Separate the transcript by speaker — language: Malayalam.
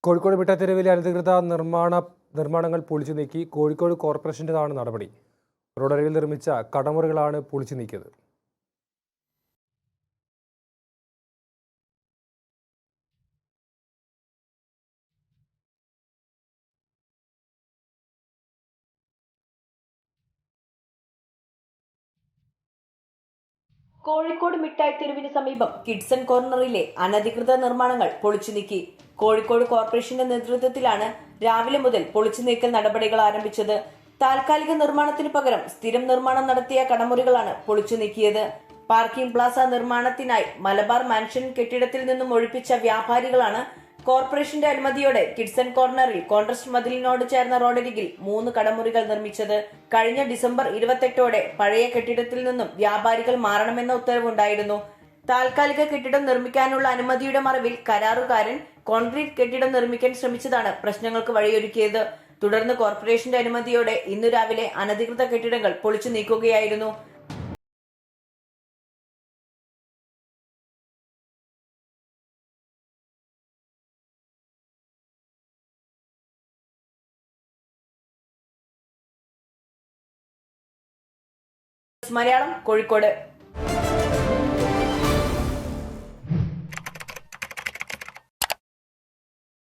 Speaker 1: കോഴിക്കോട് മിഠായിത്തെരുവിലെ അനധികൃത നിർമ്മാണങ്ങൾ പൊളിച്ചു നീക്കി. കോഴിക്കോട് കോർപ്പറേഷന്റേതാണ് നടപടി. റോഡരികിൽ നിർമ്മിച്ച കടമുറികളാണ് പൊളിച്ചു നീക്കിയത്.
Speaker 2: കോഴിക്കോട് മിഠായിത്തെരുവിന് സമീപം കിഡ്സൺ കോർണറിലെ അനധികൃത നിർമ്മാണങ്ങൾ പൊളിച്ചു നീക്കി. കോഴിക്കോട് കോർപ്പറേഷന്റെ നേതൃത്വത്തിലാണ് രാവിലെ മുതൽ പൊളിച്ചു നീക്കൽ നടപടികൾ ആരംഭിച്ചത്. താൽക്കാലിക നിർമ്മാണത്തിന് പകരം സ്ഥിരം നിർമ്മാണം നടത്തിയ കടമുറികളാണ് പൊളിച്ചു നീക്കിയത്. പാർക്കിംഗ് പ്ലാസ നിർമ്മാണത്തിനായി മലബാർ മാൻഷൻ കെട്ടിടത്തിൽ നിന്നും ഒഴിപ്പിച്ച വ്യാപാരികളാണ് കോർപ്പറേഷന്റെ അനുമതിയോടെ കിഡ്സൺ കോർണറിൽ കോൺട്രസ്റ്റ് മതിലിനോട് ചേർന്ന റോഡരികിൽ 3 കടമുറികൾ നിർമ്മിച്ചത്. കഴിഞ്ഞ ഡിസംബർ 28ഓടെ പഴയ കെട്ടിടത്തിൽ നിന്നും വ്യാപാരികൾ മാറണമെന്ന ഉത്തരവുണ്ടായിരുന്നു. താൽക്കാലിക കെട്ടിടം നിർമ്മിക്കാനുള്ള അനുമതിയുടെ മറവിൽ കരാറുകാരൻ കോൺക്രീറ്റ് കെട്ടിടം നിർമ്മിക്കാൻ ശ്രമിച്ചതാണ് പ്രശ്നങ്ങൾക്ക് വഴിയൊരുക്കിയത്. തുടർന്ന് കോർപ്പറേഷന്റെ അനുമതിയോടെ ഇന്നു രാവിലെ അനധികൃത കെട്ടിടങ്ങൾ പൊളിച്ചു നീക്കുകയായിരുന്നു. മലയാളം, കോഴിക്കോട്.